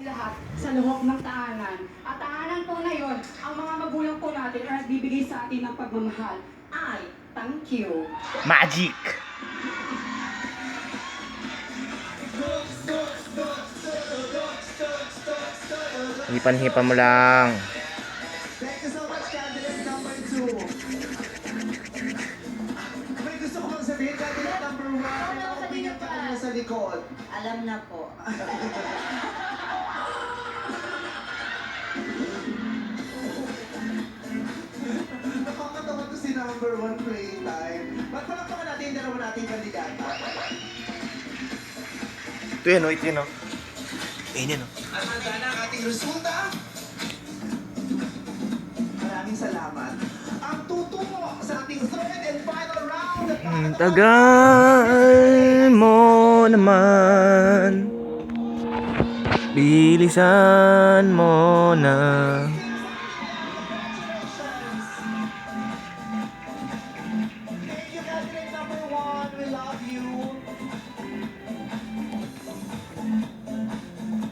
lahat sa loob ng tahanan. At tahanan po na yon, ang mga magulang po natin ay nagbibigay sa atin ng pagmamahal. Ay, thank you. Magic! Hipan-hipan mo lang. Thank you so much, candidate number 2. May gusto ko bang sabihin, candidate number 1? May mga opinion ka kanina sa likod. Alam na po. Nakakatawa to si number 1 playtime. Magpalakpakan natin yung dalawa nating kandidata. Ito yan o, ito yan o. Ayun yan o. At handa na ang ating resulta. Maraming salamat. Ang tutungo sa ating third and final round. Tagal mo naman. Bilisan mo na. Thank you, candidate number 1. We love you.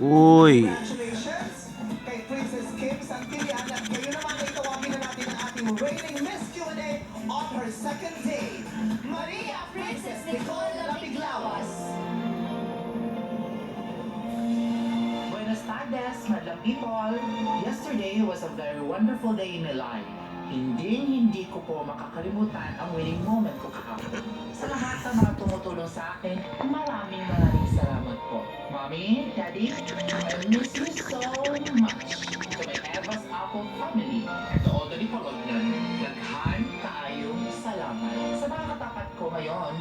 Uy. Congratulations kay Princess Kim Santillan at kayo naman ay tawagin na natin ang ating reigning Miss Q&A on her second day, Maria Princess Nicole Lapiglawas. Buenas tardes, madam people. Yesterday was a very wonderful day in my life. Hindi ko po makakalimutan ang winning moment ko kahapon. Sa lahat ng mga tumutulong sa akin, maraming salamat po. Mommy, Daddy, I miss you so much. To my Evas Apple family, at to all the Nickelodeon, naghan tayo salamat. Sa mga katapat ko ngayon,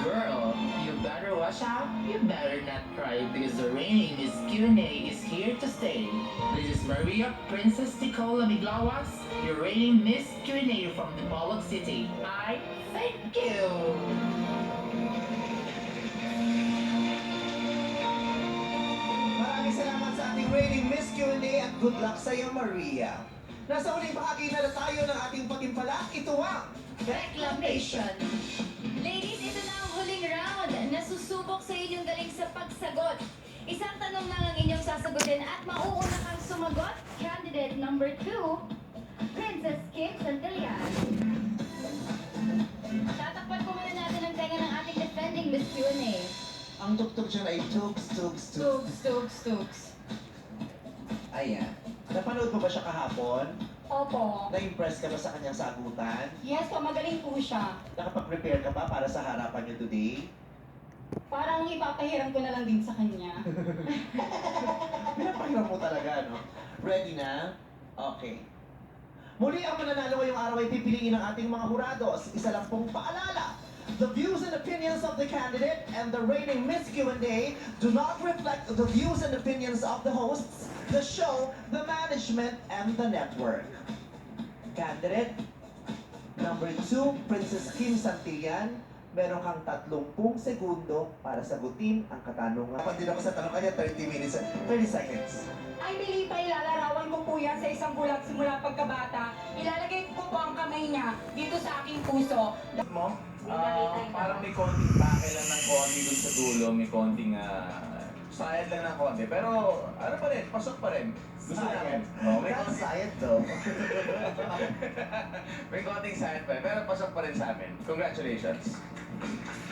girl, you better watch out, you better not cry, because the reigning Miss Q&A is here to stay. This is Maria Princess Nicole Miglawas, your reigning Miss Q&A from the Bacolod City. I thank you! Maraming salamat sa ating reigning Miss Q&A at good luck sa iyo, Maria. Nasa huling bahagi na tayo ng ating patimpala. Ito ang Reclamation. Ladies, ito na ang huling round. Nasusubok sa inyong galing sa pagsagot. Isang tanong lang ang inyong sasagutin at mauuna kang sumagot. Candidate number 2, Princess Kim Santillan. Tatakpan ko muna natin ang tenga ng ating defending Miss Q&A. ang tugtog dyan ay tugs, tugs, tugs. Tugs, tugs, tugs. Ayan. Napanood mo ba siya kahapon? Opo. Na-impress ka ba sa kanyang sagutan? Yes po, magaling po siya. Nakapag-prepare ka ba para sa harapan niyo today? Parang ipapahiram ko na lang din sa kanya. Pinapahiram mo talaga, no? Ready na? Okay. Muli ang mananalo ngayong araw ay pipiliin ng ating mga hurados. Isa lang pong paalala. The views and opinions of the candidate and the reigning Miss Q&A do not reflect the views and opinions of the hosts, the show, the management, and the network. Candidate number 2, Princess Kim Santillan. Meron kang 30 segundo para sagutin ang katanungan. Kapag din ako sa tanong kanya, 30 minutes, 30 seconds. Ay, Milita, ilalarawan ko po yan sa isang bulag simula pagkabata. Ilalagay ko po ang kamay niya dito sa aking puso. Mo, parang may konting pake lang ng konti dun sa dulo, may konting sayad lang ng konti. Pero ano pa rin, pasok pa rin. Gusto namin. Oh, may That's konting, sayad though. may konting sayad pa rin, pero pasok pa rin sa amin. Congratulations.